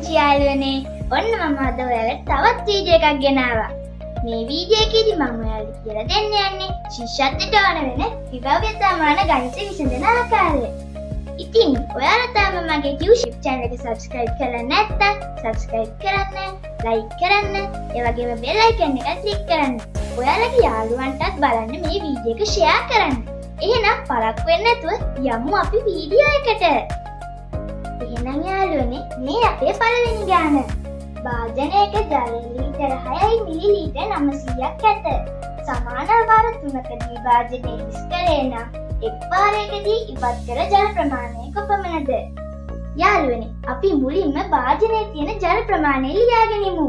පුංචි යාළුවනේ ඔන්න මම අද ඔයාලට තවත් වීඩියෝ එකක් ගෙනාවා. මේ වීඩියෝ එකේදී මම ඔයාලට කියලා දෙන්න යන්නේ ශිෂ්‍යත්වයට ඕන වෙන විභාග සමාන ගණිත විසඳන ආකාරය. ඉතින් ඔයාලා තාම මගේ YouTube channel එක subscribe කරලා නැත්නම් subscribe කරන්න, like කරන්න, ඒ වගේම bell icon එක click කරන්න. ඔයාලගේ යාළුවන්ටත් බලන්න මේ වීඩියෝ එක share කරන්න. එහෙනම් පරක් වෙන්නේ නැතුව යමු අපි වීඩියෝ එකට. එහෙනම් යාළුවනේ මේ අපේ පළවෙනි ගාන. භාජනයක ජලය ලීටර 6 මිලිලීටර් 900ක් ඇත. සමාන වාර 3කදී භාජනය හිස් කරේ නම් එක් වාරයකදී ඉවත් කර ජල ප්‍රමාණය කොපමණද? යාළුවනේ අපි මුලින්ම භාජනයේ තියෙන ජල ප්‍රමාණය ලියාගනිමු.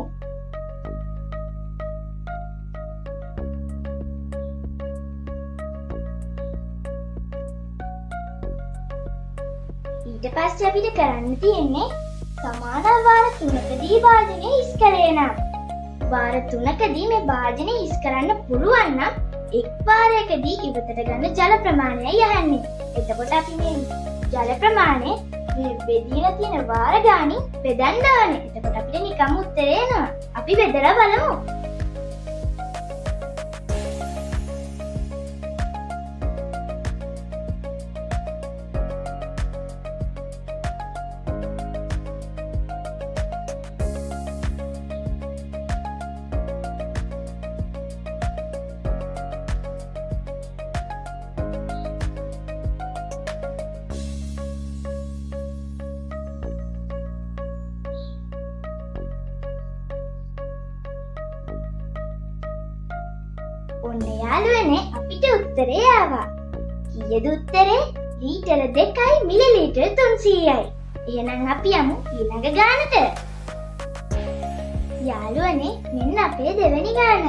ඊට පස්සේ අපිට කරන්න තියෙන්නේ සමාන වාර 3කදී භාජනය හිස් කරේ නම් වාර 3කදී මේ භාජනය හිස් කරන්න පුළුවන් නම් එක් වාරයකදී ඉවතට ගන්න ජල ප්‍රමාණයයි යහන්නේ. එතකොට අපි මේ ජල ප්‍රමාණය මේ බෙදීලා තියෙන වාර ගානින් බෙදන්න ඕනේ. එතකොට අපිට නිකම් උත්තරේ එනවා. අපි බෙදලා බලමු. ඔන්න යාළුවනේ අපිට උත්තරේ ආවා. කීයද උත්තරේ? ලීටර 2යි මිලිලීටර් 300යි. එහෙනම් අපි යමු ඊළඟ ගානට. යාළුවනේ මෙන්න අපේ දෙවෙනි ගාන.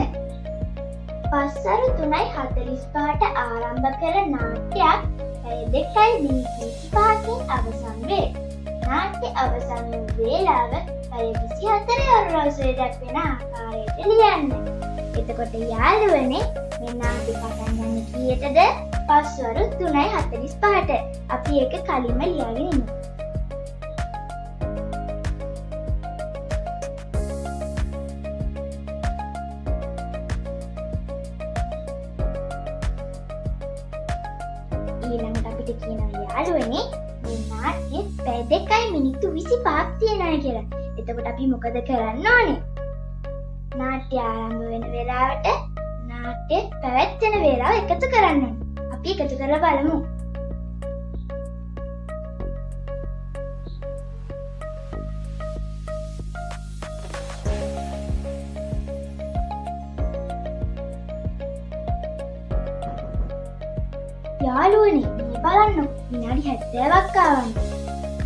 5:03:45ට ආරම්භ කළ නාට්‍යයක් පැය 2යි මිනිත්තු 25කින් අවසන් වේ. නාට්‍ය අවසන් වූ වේලාව පැය 24 ඔරලෝසුවේ දක්වන ආකාරයට ලියන්න. එතකොට යාළුවනේ මේ නාට්‍ය පටන් ගන්න කීයටද? 5:03:45ට. අපි ඒක කලින්ම ලියාගෙන ඉමු. ඊළඟට අපිට කියනවා යාළුවනේ මේ නාට්‍ය පැය 2යි මිනිත්තු 25ක් තියෙනවා කියලා. එතකොට අපි මොකද කරන්න ඕනේ? නාට්‍ය ආරම්භ වෙන වෙලාවට නාට්‍ය පැවැත්වෙන වේලාව එකතු කරන්න. අපි එකතු කරලා බලමු. යාළුවනේ මේ බලන්න විනාඩි 70ක් ආවනේ.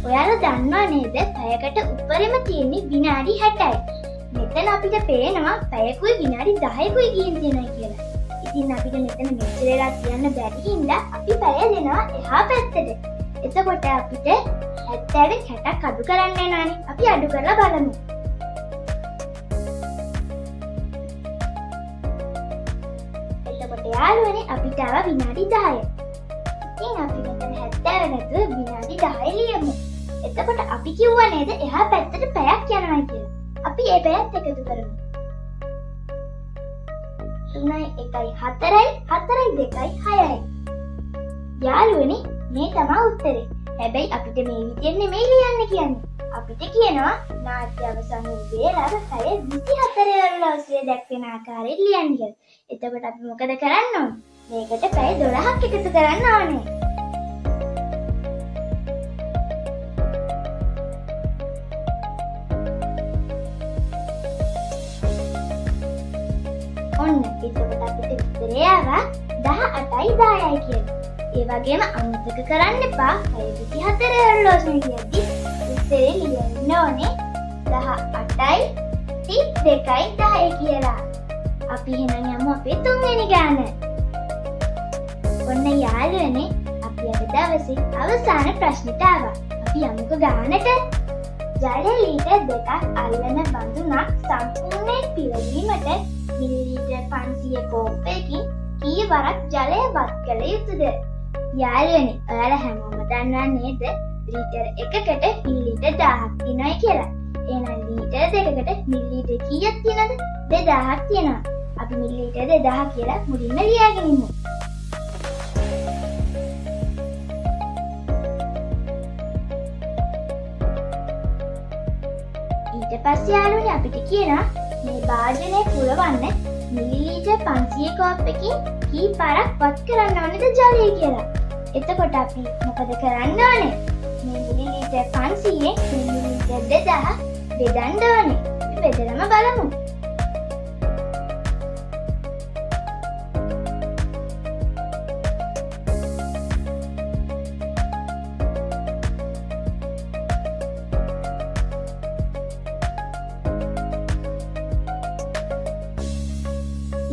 ඔයාලා දන්නවා නේද පැයකට උඩරිම තියෙන්නේ විනාඩි 60යි. මෙතන අපිට පේනවා පැයකුයි විනාඩි 10කුයි ගිහින් තියෙනවා කියලා. ඉතින් අපිට මෙතන මෙච්චර වෙලා කියන්න බැරි හින්දා අපි පැය දෙනවා එහා පැත්තට. එතකොට අපිට 70න් 60ක් අඩු කරන්න වෙනවානේ. අපි අඩු කරලා බලමු. එතකොට යාළුවනේ අපිට ආව විනාඩි 10. ඉතින් අපි මෙතන 70 නැතුව විනාඩි 10 ලියමු. එතකොට අපි කිව්වා නේද එහා පැත්තට පැයක් යනවා කියලා. අපි ඒ පැයත් එකතු කරමු. 3යි 1යි 4යි 4යි 2යි 6යි. යාළුවනේ මේ තමයි උත්තරේ. හැබැයි අපිට මේ විදිහෙන් නෙමෙයි ලියන්න කියන්නේ. අපිට කියනවා නාට්‍ය අවසන් වූ වේලාව පැය 24 ඔරලෝසුවේ දක්වන ආකාරයට ලියන්න කියලා. එතකොට අපි මොකද කරන්න ඕනේ? මේකට පැය 12ක් එකතු කරන්න ඕනේ. ඔන්න එතකොට අපිට උත්තරේ ආවා 18යි 10යි කියලා. ඒ වගේම අමතක කරන්න එපා පැය 24 ඔරලෝසුවේ කියද්දි උත්තරේ ලියන්න ඕනේ 18යි 32යි 10 කියලා. අපි එහෙනම් යමු අපේ තුන්වෙනි ගාන. ඔන්න යාළුවනේ අපි අද දවසේ අවසාන ප්‍රශ්නෙට ආවා. අපි යමුකෝ ගානට. ජලය ලීටර් 2ක් අල්ලන බඳුනක් සම්පූර්ණයෙන් පිරවීමට මිලිලීටර් 500 කෝප්පයකින් කී වරක් ජලය වත් කළ යුතුද? යාළුවනේ ඔයාලා හැමෝම දන්නවා නේද ලීටර් 1කට මිලිලීටර් 1000ක් තියෙනවා කියලා. එහෙනම් ලීටර් දෙකකට මිලිලීටර් කීයක් තියෙනවද? 2000ක් තියෙනවා. අපි මිලිලීටර් 2000 කියලා මුලින්ම ලියාගෙන ඉමු. ඊට පස්සේ යාළුවනේ අපිට කියනවා මේ භාජනය පුරවන්න මිලිලීටර් 500 කෝප් එකකින් කී පාරක් වත් කරන්න ඕනේද ජලය කියලා. එතකොට අපි මොකද කරන්න ඕනේ? මේ මිලිලීටර් 500ෙන් මිලිලීටර් 2000 බෙදන්න ඕනේ. අපි බෙදලම බලමු.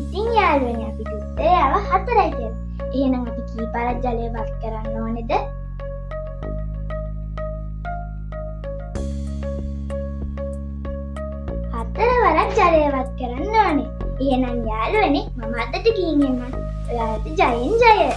ඉතින් යාළුවනේ අපිට උත්තරය ආව 4යි කියලා. එහෙනම් අපි කී පාරක් ජලය වත් කරන්න ඕනේද? 4 වරක් ජලය වත් කරන්න ඕනේ. එහෙනම් යාළුවනේ මම අදට ගිහින් එන්නම්. ඔයාලට ජයෙන් ජය.